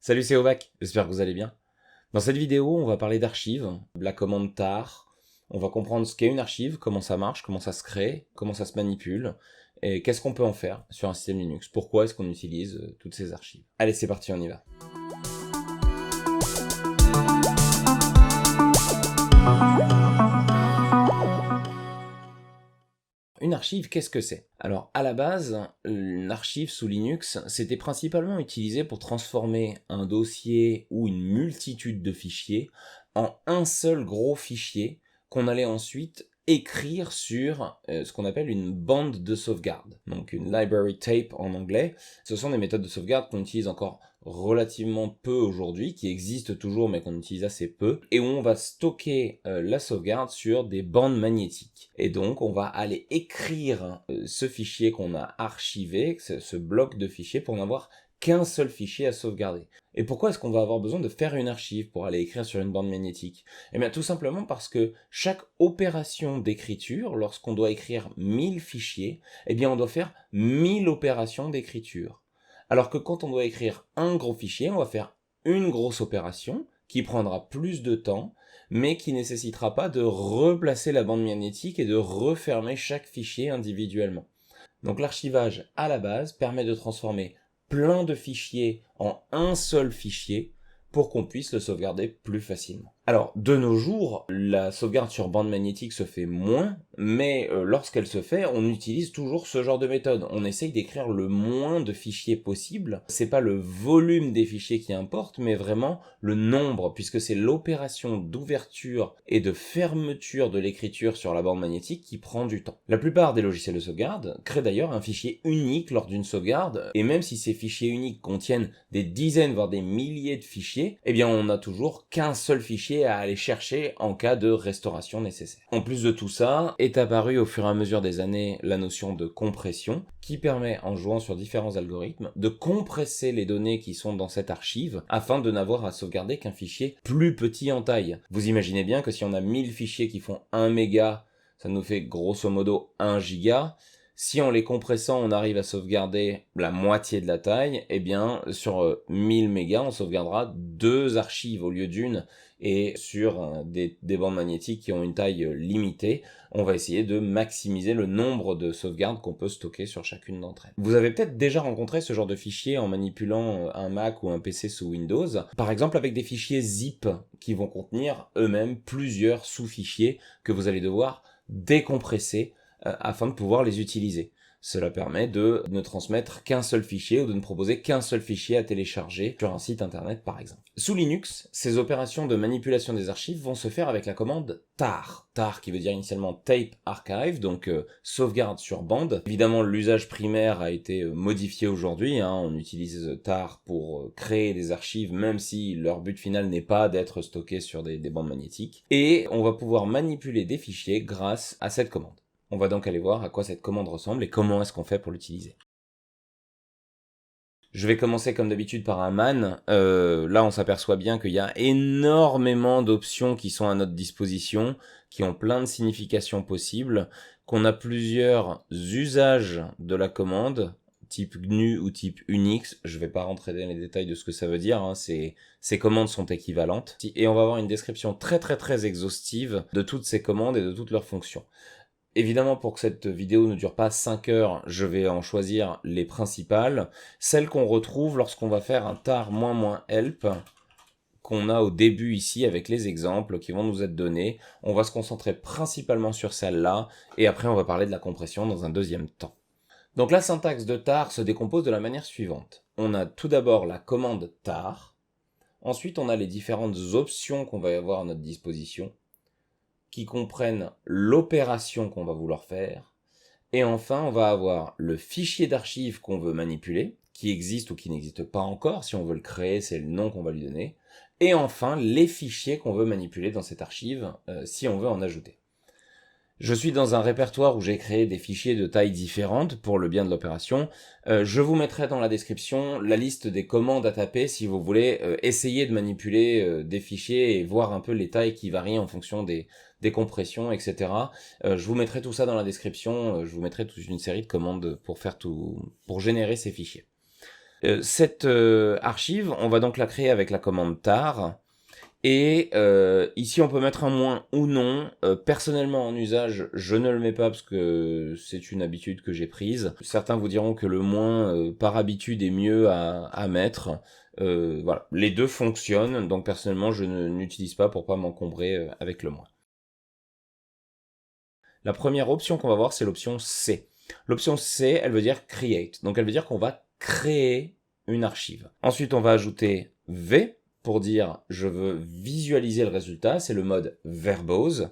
Salut, c'est Ovac, j'espère que vous allez bien. Dans cette vidéo, on va parler d'archives, de la commande tar, on va comprendre ce qu'est une archive, comment ça marche, comment ça se crée, comment ça se manipule, et qu'est-ce qu'on peut en faire sur un système Linux, pourquoi est-ce qu'on utilise toutes ces archives. Allez, c'est parti, on y va. Une archive, qu'est-ce que c'est? Alors, à la base, une archive sous Linux, c'était principalement utilisé pour transformer un dossier ou une multitude de fichiers en un seul gros fichier qu'on allait ensuite écrire sur ce qu'on appelle une bande de sauvegarde. Donc une library tape en anglais. Ce sont des méthodes de sauvegarde qu'on utilise encore relativement peu aujourd'hui, qui existent toujours mais qu'on utilise assez peu, et où on va stocker la sauvegarde sur des bandes magnétiques. Et donc on va aller écrire ce fichier qu'on a archivé, ce bloc de fichiers, pour n'avoir qu'un seul fichier à sauvegarder. Et pourquoi est-ce qu'on va avoir besoin de faire une archive pour aller écrire sur une bande magnétique? Eh bien tout simplement parce que chaque opération d'écriture, lorsqu'on doit écrire 1000 fichiers, eh bien on doit faire 1000 opérations d'écriture. Alors que quand on doit écrire un gros fichier, on va faire une grosse opération qui prendra plus de temps, mais qui nécessitera pas de replacer la bande magnétique et de refermer chaque fichier individuellement. Donc l'archivage à la base permet de transformer plein de fichiers en un seul fichier pour qu'on puisse le sauvegarder plus facilement. Alors, de nos jours, la sauvegarde sur bande magnétique se fait moins, mais lorsqu'elle se fait, on utilise toujours ce genre de méthode. On essaye d'écrire le moins de fichiers possible. C'est pas le volume des fichiers qui importe, mais vraiment le nombre, puisque c'est l'opération d'ouverture et de fermeture de l'écriture sur la bande magnétique qui prend du temps. La plupart des logiciels de sauvegarde créent d'ailleurs un fichier unique lors d'une sauvegarde, et même si ces fichiers uniques contiennent des dizaines, voire des milliers de fichiers, eh bien on n'a toujours qu'un seul fichier à aller chercher en cas de restauration nécessaire. En plus de tout ça, est apparue au fur et à mesure des années la notion de compression, qui permet, en jouant sur différents algorithmes, de compresser les données qui sont dans cette archive, afin de n'avoir à sauvegarder qu'un fichier plus petit en taille. Vous imaginez bien que si on a 1000 fichiers qui font 1 méga, ça nous fait grosso modo 1 giga. Si en les compressant, on arrive à sauvegarder la moitié de la taille, eh bien, sur 1000 mégas, on sauvegardera 2 archives au lieu d'une. Et sur des bandes magnétiques qui ont une taille limitée, on va essayer de maximiser le nombre de sauvegardes qu'on peut stocker sur chacune d'entre elles. Vous avez peut-être déjà rencontré ce genre de fichier en manipulant un Mac ou un PC sous Windows, par exemple avec des fichiers zip qui vont contenir eux-mêmes plusieurs sous-fichiers que vous allez devoir décompresser afin de pouvoir les utiliser. Cela permet de ne transmettre qu'un seul fichier ou de ne proposer qu'un seul fichier à télécharger sur un site internet par exemple. Sous Linux, ces opérations de manipulation des archives vont se faire avec la commande tar. Tar qui veut dire initialement tape archive, donc sauvegarde sur bande. Évidemment, l'usage primaire a été modifié aujourd'hui, on utilise tar pour créer des archives même si leur but final n'est pas d'être stocké sur des bandes magnétiques. Et on va pouvoir manipuler des fichiers grâce à cette commande. On va donc aller voir à quoi cette commande ressemble et comment est-ce qu'on fait pour l'utiliser. Je vais commencer comme d'habitude par un man. Là, on s'aperçoit bien qu'il y a énormément d'options qui sont à notre disposition, qui ont plein de significations possibles, qu'on a plusieurs usages de la commande, type GNU ou type Unix. Je vais pas rentrer dans les détails de ce que ça veut dire, ces commandes sont équivalentes. Et on va avoir une description très exhaustive de toutes ces commandes et de toutes leurs fonctions. Évidemment, pour que cette vidéo ne dure pas 5 heures, je vais en choisir les principales, celles qu'on retrouve lorsqu'on va faire un tar -help, qu'on a au début ici avec les exemples qui vont nous être donnés. On va se concentrer principalement sur celle-là, et après on va parler de la compression dans un deuxième temps. Donc la syntaxe de tar se décompose de la manière suivante. On a tout d'abord la commande tar, ensuite on a les différentes options qu'on va avoir à notre disposition, qui comprennent l'opération qu'on va vouloir faire. Et enfin, on va avoir le fichier d'archive qu'on veut manipuler, qui existe ou qui n'existe pas encore. Si on veut le créer, c'est le nom qu'on va lui donner. Et enfin, les fichiers qu'on veut manipuler dans cette archive, si on veut en ajouter. Je suis dans un répertoire où j'ai créé des fichiers de tailles différentes pour le bien de l'opération. Je vous mettrai dans la description la liste des commandes à taper si vous voulez essayer de manipuler des fichiers et voir un peu les tailles qui varient en fonction des compressions, etc. Je vous mettrai tout ça dans la description. Je vous mettrai toute une série de commandes pour générer ces fichiers. Cette archive, on va donc la créer avec la commande tar. Et ici, on peut mettre un moins ou non. Personnellement, en usage, je ne le mets pas parce que c'est une habitude que j'ai prise. Certains vous diront que le moins, par habitude, est mieux à mettre. Voilà, les deux fonctionnent, donc personnellement, je n'utilise pas pour pas m'encombrer avec le moins. La première option qu'on va voir, c'est l'option C. L'option C, elle veut dire create. Donc elle veut dire qu'on va créer une archive. Ensuite, on va ajouter V pour dire je veux visualiser le résultat, c'est le mode verbose.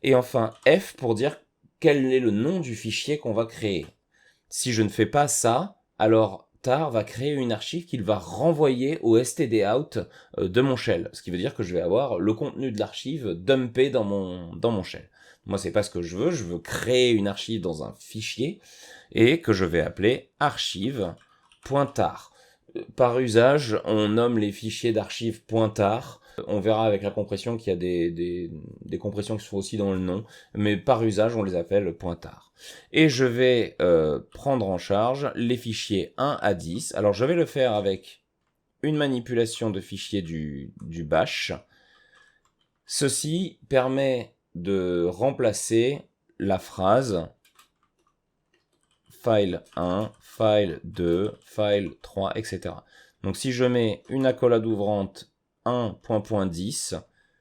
Et enfin F pour dire quel est le nom du fichier qu'on va créer. Si je ne fais pas ça, alors tar va créer une archive qu'il va renvoyer au stdout de mon shell. Ce qui veut dire que je vais avoir le contenu de l'archive dumpé dans mon shell. Moi, c'est pas ce que je veux créer une archive dans un fichier et que je vais appeler archive.tar. Par usage, on nomme les fichiers d'archives .tar. On verra avec la compression qu'il y a des compressions qui se font aussi dans le nom, mais par usage, on les appelle .tar. Et je vais prendre en charge les fichiers 1 à 10. Alors, je vais le faire avec une manipulation de fichiers du bash. Ceci permet de remplacer la phrase file 1, file 2, file 3, etc. Donc si je mets une accolade ouvrante 1.10,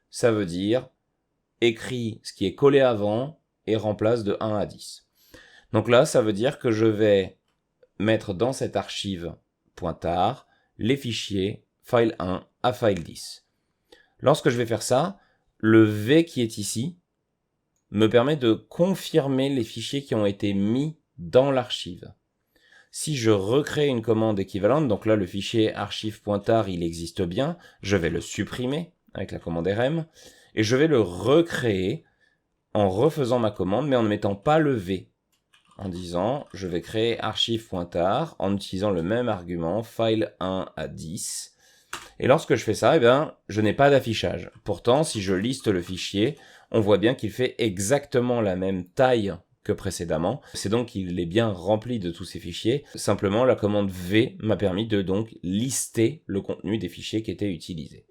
ça veut dire écrit ce qui est collé avant et remplace de 1 à 10. Donc là, ça veut dire que je vais mettre dans cette archive .tar les fichiers file 1 à file 10. Lorsque je vais faire ça, le V qui est ici me permet de confirmer les fichiers qui ont été mis dans l'archive. Si je recrée une commande équivalente, donc là le fichier archive.tar il existe bien, je vais le supprimer avec la commande rm, et je vais le recréer en refaisant ma commande, mais en ne mettant pas le v, en disant je vais créer archive.tar en utilisant le même argument, file 1 à 10, et lorsque je fais ça, je n'ai pas d'affichage. Pourtant, si je liste le fichier, on voit bien qu'il fait exactement la même taille que précédemment. C'est donc qu'il est bien rempli de tous ces fichiers. Simplement, la commande V m'a permis de donc lister le contenu des fichiers qui étaient utilisés.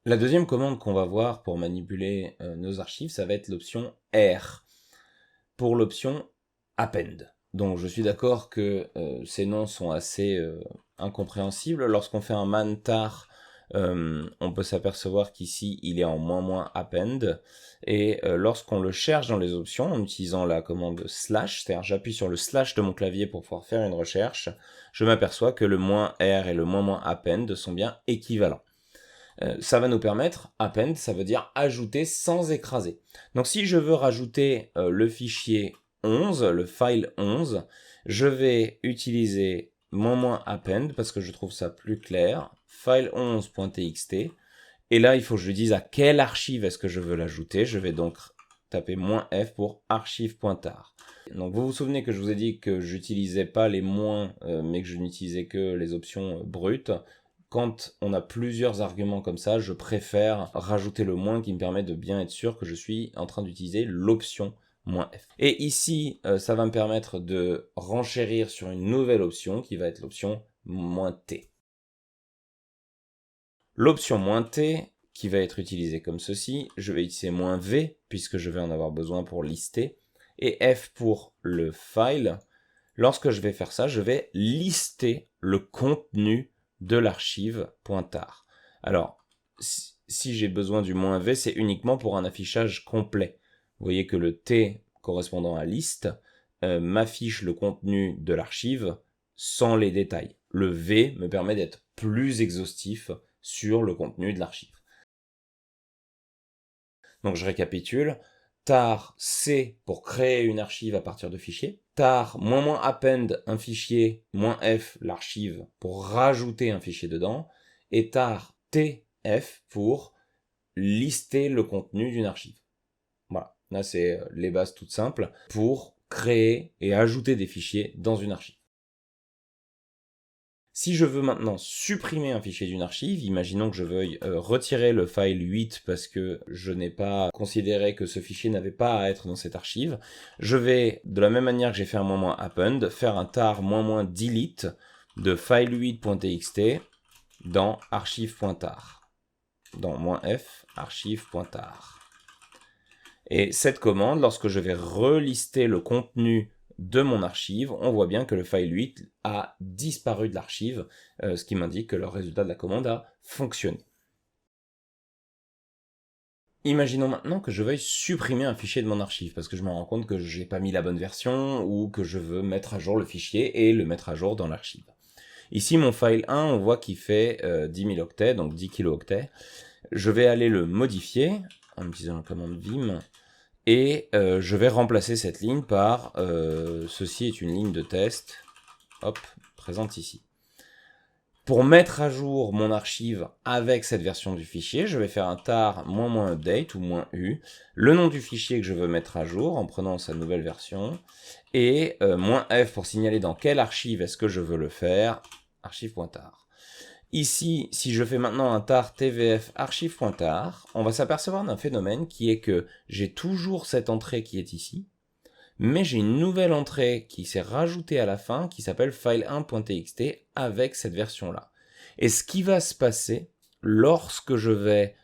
La deuxième commande qu'on va voir pour manipuler nos archives, ça va être l'option R, pour l'option append. Donc je suis d'accord que ces noms sont assez incompréhensibles. Lorsqu'on fait un man tar, on peut s'apercevoir qu'ici il est en append, et lorsqu'on le cherche dans les options en utilisant la commande slash, c'est-à-dire j'appuie sur le slash de mon clavier pour pouvoir faire une recherche, je m'aperçois que le -r et le -append sont bien équivalents. Ça va nous permettre, append, ça veut dire ajouter sans écraser. Donc si je veux rajouter le fichier 11, le file 11, je vais utiliser -append parce que je trouve ça plus clair, file11.txt, et là il faut que je dise à quelle archive est-ce que je veux l'ajouter. Je vais donc taper -f pour archive.tar. Donc vous vous souvenez que je vous ai dit que j'utilisais pas les moins, mais que je n'utilisais que les options brutes. Quand on a plusieurs arguments comme ça, je préfère rajouter le moins qui me permet de bien être sûr que je suis en train d'utiliser l'option -f. Et ici, ça va me permettre de renchérir sur une nouvelle option qui va être l'option -t. L'option -t qui va être utilisée comme ceci, je vais utiliser -v puisque je vais en avoir besoin pour lister, et f pour le file. Lorsque je vais faire ça, je vais lister le contenu de l'archive .tar. Alors, si j'ai besoin du -v, c'est uniquement pour un affichage complet. Vous voyez que le t correspondant à liste m'affiche le contenu de l'archive sans les détails. Le v me permet d'être plus exhaustif sur le contenu de l'archive. Donc je récapitule. Tar C pour créer une archive à partir de fichiers. Tar -append un fichier, -f l'archive pour rajouter un fichier dedans. Et tar TF pour lister le contenu d'une archive. Voilà, là c'est les bases toutes simples pour créer et ajouter des fichiers dans une archive. Si je veux maintenant supprimer un fichier d'une archive, imaginons que je veuille retirer le file 8 parce que je n'ai pas considéré que ce fichier n'avait pas à être dans cette archive, je vais, de la même manière que j'ai fait un -- append, faire un tar -- delete de file8.txt dans archive.tar, dans -f archive.tar. Et cette commande, lorsque je vais relister le contenu de mon archive, on voit bien que le file 8 a disparu de l'archive, ce qui m'indique que le résultat de la commande a fonctionné. Imaginons maintenant que je veuille supprimer un fichier de mon archive, parce que je me rends compte que j'ai pas mis la bonne version, ou que je veux mettre à jour le fichier et le mettre à jour dans l'archive. Ici, mon file 1, on voit qu'il fait 10 000 octets, donc 10 kilooctets. Je vais aller le modifier en utilisant la commande vim, et je vais remplacer cette ligne par ceci est une ligne de test, hop, présente ici. Pour mettre à jour mon archive avec cette version du fichier, je vais faire un tar -update ou -u, le nom du fichier que je veux mettre à jour en prenant sa nouvelle version, et -f pour signaler dans quelle archive est-ce que je veux le faire, archive.tar. Ici, si je fais maintenant un tar tvf archive.tar, on va s'apercevoir d'un phénomène qui est que j'ai toujours cette entrée qui est ici, mais j'ai une nouvelle entrée qui s'est rajoutée à la fin qui s'appelle file1.txt avec cette version-là. Et ce qui va se passer lorsque je vais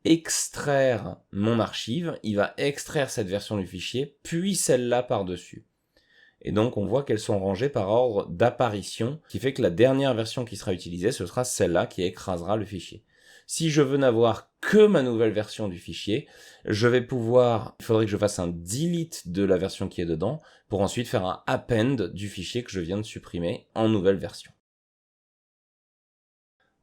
extraire mon archive, il va extraire cette version du fichier, puis celle-là par-dessus. Et donc on voit qu'elles sont rangées par ordre d'apparition, qui fait que la dernière version qui sera utilisée, ce sera celle-là qui écrasera le fichier. Si je veux n'avoir que ma nouvelle version du fichier, je vais pouvoir, il faudrait que je fasse un delete de la version qui est dedans, pour ensuite faire un append du fichier que je viens de supprimer en nouvelle version.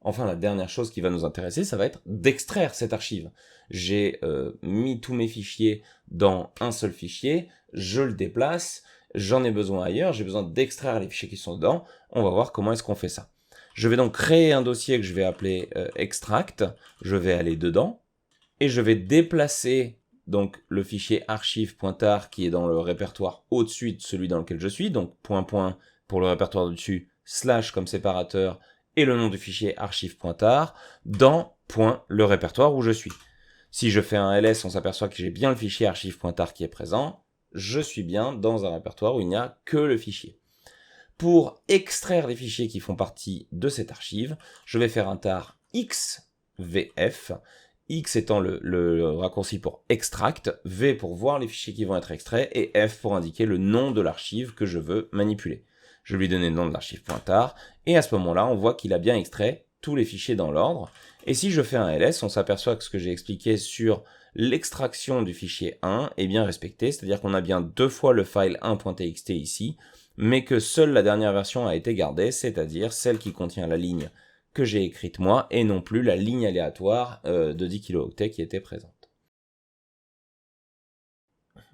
Enfin, la dernière chose qui va nous intéresser, ça va être d'extraire cette archive. J'ai mis tous mes fichiers dans un seul fichier, je le déplace, j'en ai besoin ailleurs, j'ai besoin d'extraire les fichiers qui sont dedans. On va voir comment est-ce qu'on fait ça. Je vais donc créer un dossier que je vais appeler extract, je vais aller dedans, et je vais déplacer donc le fichier archive.tar qui est dans le répertoire au-dessus de celui dans lequel je suis, donc point pour le répertoire au-dessus, slash comme séparateur, et le nom du fichier archive.tar dans le répertoire où je suis. Si je fais un ls, on s'aperçoit que j'ai bien le fichier archive.tar qui est présent, je suis bien dans un répertoire où il n'y a que le fichier. Pour extraire les fichiers qui font partie de cette archive, je vais faire un tar xvf, x étant le raccourci pour extract, v pour voir les fichiers qui vont être extraits, et f pour indiquer le nom de l'archive que je veux manipuler. Je lui donne le nom de l'archive.tar, et à ce moment-là, on voit qu'il a bien extrait tous les fichiers dans l'ordre. Et si je fais un ls, on s'aperçoit que ce que j'ai expliqué sur l'extraction du fichier 1 est bien respecté, c'est-à-dire qu'on a bien deux fois le file 1.txt ici, mais que seule la dernière version a été gardée, c'est-à-dire celle qui contient la ligne que j'ai écrite moi, et non plus la ligne aléatoire de 10 kilooctets qui était présente.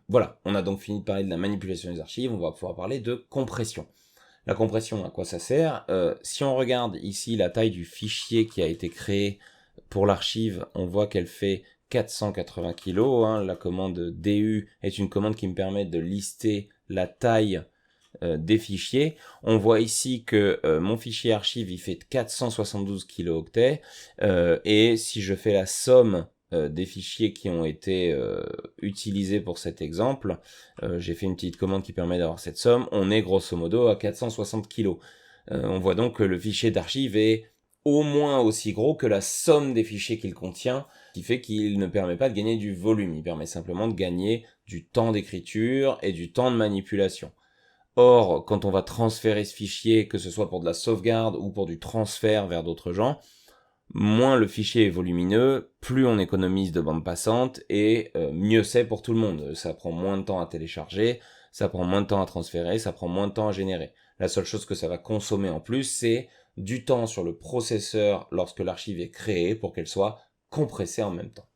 Voilà, on a donc fini de parler de la manipulation des archives, on va pouvoir parler de compression. La compression, à quoi ça sert? Si on regarde ici la taille du fichier qui a été créé pour l'archive, on voit qu'elle fait 480 kg. La commande du est une commande qui me permet de lister la taille des fichiers. On voit ici que mon fichier archive il fait 472 kilooctets et si je fais la somme des fichiers qui ont été utilisés pour cet exemple, j'ai fait une petite commande qui permet d'avoir cette somme, on est grosso modo à 460 kg. On voit donc que le fichier d'archive est au moins aussi gros que la somme des fichiers qu'il contient, qui fait qu'il ne permet pas de gagner du volume, il permet simplement de gagner du temps d'écriture et du temps de manipulation. Or, quand on va transférer ce fichier, que ce soit pour de la sauvegarde ou pour du transfert vers d'autres gens, moins le fichier est volumineux, plus on économise de bande passante, et mieux c'est pour tout le monde. Ça prend moins de temps à télécharger, ça prend moins de temps à transférer, ça prend moins de temps à générer. La seule chose que ça va consommer en plus, c'est du temps sur le processeur lorsque l'archive est créée pour qu'elle soit compressée en même temps.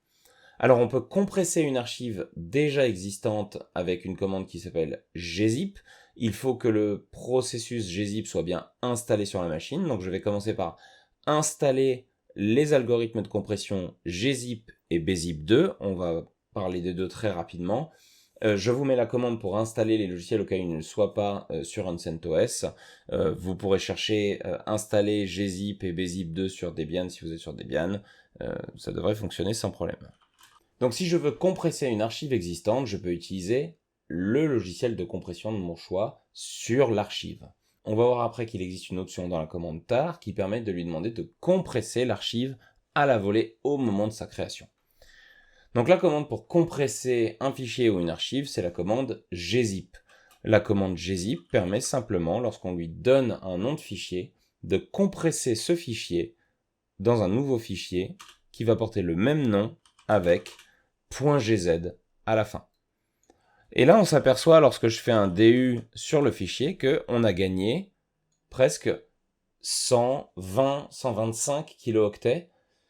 Alors on peut compresser une archive déjà existante avec une commande qui s'appelle gzip. Il faut que le processus gzip soit bien installé sur la machine. Donc je vais commencer par installer les algorithmes de compression gzip et bzip2. On va parler des deux très rapidement. Je vous mets la commande pour installer les logiciels au cas où ils ne le soient pas sur un CentOS. Vous pourrez chercher installer gzip et bzip2 sur Debian si vous êtes sur Debian. Ça devrait fonctionner sans problème. Donc si je veux compresser une archive existante, je peux utiliser le logiciel de compression de mon choix sur l'archive. On va voir après qu'il existe une option dans la commande tar qui permet de lui demander de compresser l'archive à la volée au moment de sa création. Donc la commande pour compresser un fichier ou une archive, c'est la commande gzip. La commande gzip permet simplement, lorsqu'on lui donne un nom de fichier, de compresser ce fichier dans un nouveau fichier qui va porter le même nom avec .gz à la fin. Et là, on s'aperçoit, lorsque je fais un DU sur le fichier, qu'on a gagné presque 120, 125 kilooctets,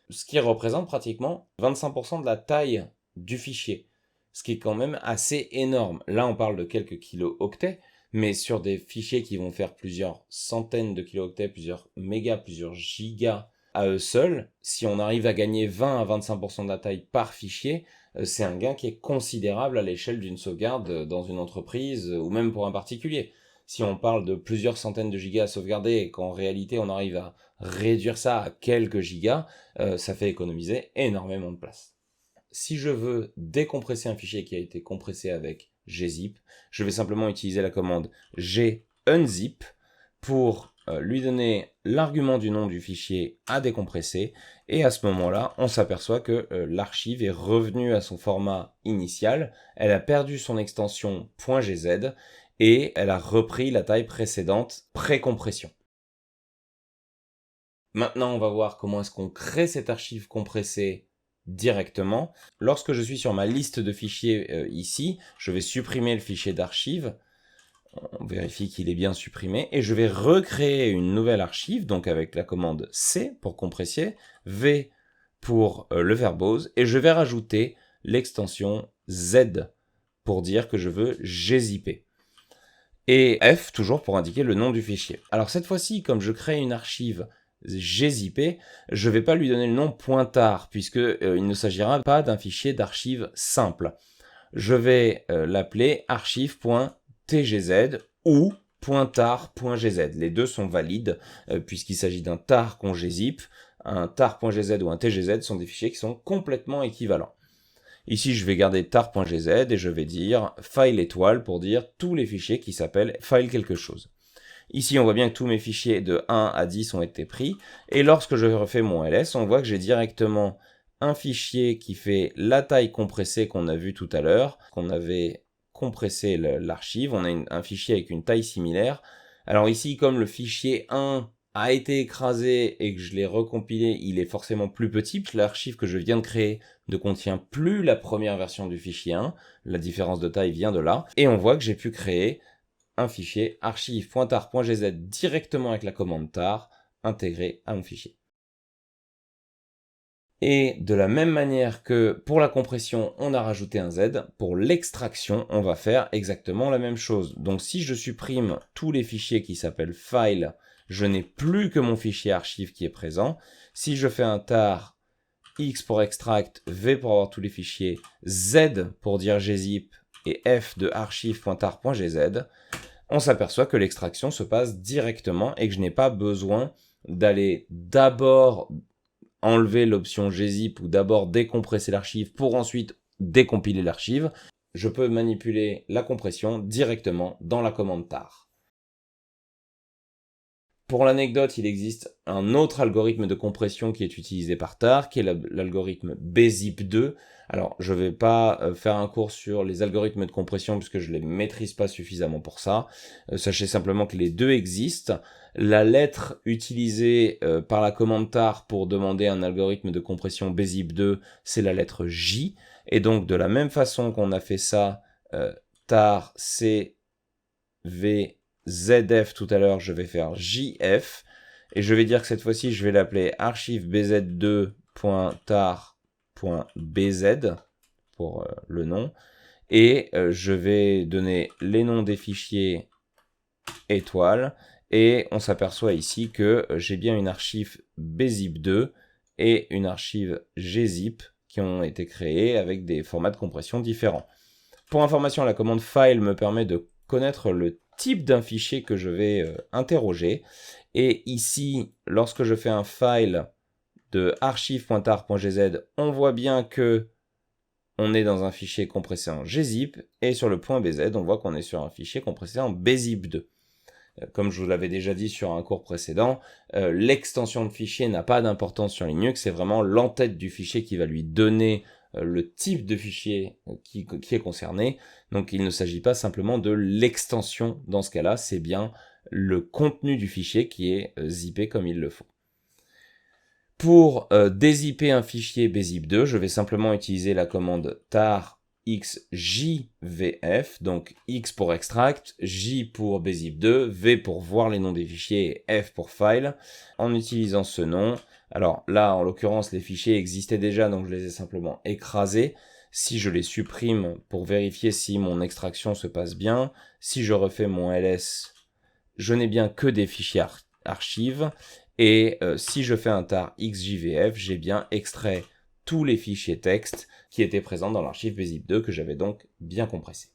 ce qui représente pratiquement 25% de la taille du fichier, ce qui est quand même assez énorme. Là, on parle de quelques kilooctets, mais sur des fichiers qui vont faire plusieurs centaines de kilooctets, plusieurs mégas, plusieurs gigas à eux seuls, si on arrive à gagner 20 à 25% de la taille par fichier, c'est un gain qui est considérable à l'échelle d'une sauvegarde dans une entreprise ou même pour un particulier. Si on parle de plusieurs centaines de gigas à sauvegarder et qu'en réalité on arrive à réduire ça à quelques gigas, ça fait économiser énormément de place. Si je veux décompresser un fichier qui a été compressé avec gzip, je vais simplement utiliser la commande gunzip pour lui donner l'argument du nom du fichier à décompresser, et à ce moment-là, on s'aperçoit que l'archive est revenue à son format initial, elle a perdu son extension .gz, et elle a repris la taille précédente pré-compression. Maintenant, on va voir comment est-ce qu'on crée cette archive compressée directement. Lorsque je suis sur ma liste de fichiers ici, je vais supprimer le fichier d'archive. On vérifie qu'il est bien supprimé et je vais recréer une nouvelle archive, donc avec la commande C pour compresser, V pour le verbose, et je vais rajouter l'extension Z pour dire que je veux gzipper. Et F toujours pour indiquer le nom du fichier. Alors cette fois-ci, comme je crée une archive gzip, je ne vais pas lui donner le nom .tar puisque il ne s'agira pas d'un fichier d'archive simple. Je vais l'appeler archive.tgz ou .tar.gz. Les deux sont valides puisqu'il s'agit d'un tar qu'on gzip. Un tar.gz ou un tgz sont des fichiers qui sont complètement équivalents. Ici, je vais garder tar.gz et je vais dire file étoile pour dire tous les fichiers qui s'appellent file quelque chose. Ici, on voit bien que tous mes fichiers de 1 à 10 ont été pris. Et lorsque je refais mon ls, on voit que j'ai directement un fichier qui fait la taille compressée qu'on a vu tout à l'heure, qu'on avait compressé l'archive. On a un fichier avec une taille similaire. Alors ici, comme le fichier 1 a été écrasé et que je l'ai recompilé, il est forcément plus petit, puisque l'archive que je viens de créer ne contient plus la première version du fichier 1. La différence de taille vient de là. Et on voit que j'ai pu créer un fichier archive.tar.gz directement avec la commande tar intégrée à mon fichier. Et de la même manière que pour la compression, on a rajouté un Z, pour l'extraction, on va faire exactement la même chose. Donc si je supprime tous les fichiers qui s'appellent file, je n'ai plus que mon fichier archive qui est présent. Si je fais un tar, X pour extract, V pour avoir tous les fichiers, Z pour dire gzip et F de archive.tar.gz, on s'aperçoit que l'extraction se passe directement et que je n'ai pas besoin d'aller d'abord enlever l'option gzip ou d'abord décompresser l'archive pour ensuite décompiler l'archive. Je peux manipuler la compression directement dans la commande tar. Pour l'anecdote, il existe un autre algorithme de compression qui est utilisé par tar, qui est l'algorithme bzip2. Alors, je ne vais pas faire un cours sur les algorithmes de compression puisque je ne les maîtrise pas suffisamment pour ça. Sachez simplement que les deux existent. La lettre utilisée par la commande tar pour demander un algorithme de compression bzip2, c'est la lettre J. Et donc, de la même façon qu'on a fait ça, tar c v ZF tout à l'heure, je vais faire JF, et je vais dire que cette fois-ci, je vais l'appeler archive bz2.tar.bz pour le nom, et je vais donner les noms des fichiers étoiles, et on s'aperçoit ici que j'ai bien une archive bzip2 et une archive gzip qui ont été créées avec des formats de compression différents. Pour information, la commande file me permet de connaître le type d'un fichier que je vais interroger. Et ici, lorsque je fais un file de archive.tar.gz, on voit bien que on est dans un fichier compressé en gzip, et sur le .bz, on voit qu'on est sur un fichier compressé en bzip2. Comme je vous l'avais déjà dit sur un cours précédent, l'extension de fichier n'a pas d'importance sur Linux, c'est vraiment l'entête du fichier qui va lui donner le type de fichier qui est concerné. Donc il ne s'agit pas simplement de l'extension dans ce cas-là, c'est bien le contenu du fichier qui est zippé comme il le faut. Pour dézipper un fichier bzip2, je vais simplement utiliser la commande tar xjvf, donc X pour extract, J pour bzip2, V pour voir les noms des fichiers et F pour file. En utilisant ce nom, alors là en l'occurrence les fichiers existaient déjà, donc je les ai simplement écrasés. Si je les supprime pour vérifier si mon extraction se passe bien, si je refais mon ls, je n'ai bien que des fichiers archives. Et si je fais un tar xjvf, j'ai bien extrait tous les fichiers texte qui étaient présents dans l'archive bzip2 que j'avais donc bien compressé.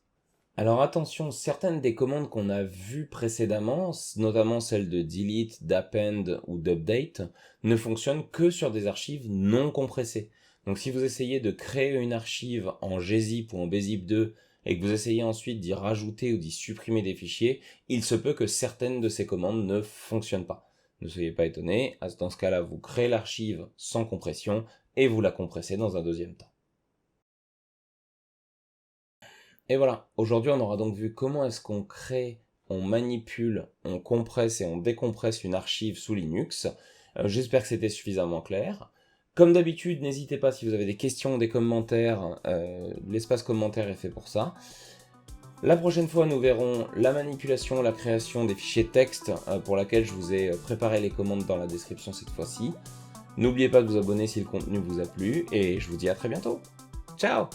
Alors attention, certaines des commandes qu'on a vues précédemment, notamment celles de delete, d'append ou d'update, ne fonctionnent que sur des archives non compressées. Donc si vous essayez de créer une archive en gzip ou en bzip2 et que vous essayez ensuite d'y rajouter ou d'y supprimer des fichiers, il se peut que certaines de ces commandes ne fonctionnent pas. Ne soyez pas étonnés, dans ce cas-là, vous créez l'archive sans compression et vous la compressez dans un deuxième temps. Et voilà, aujourd'hui on aura donc vu comment est-ce qu'on crée, on manipule, on compresse et on décompresse une archive sous Linux. J'espère que c'était suffisamment clair. Comme d'habitude, n'hésitez pas si vous avez des questions, des commentaires, l'espace commentaire est fait pour ça. La prochaine fois, nous verrons la manipulation, la création des fichiers texte pour laquelle je vous ai préparé les commandes dans la description cette fois-ci. N'oubliez pas de vous abonner si le contenu vous a plu et je vous dis à très bientôt. Ciao!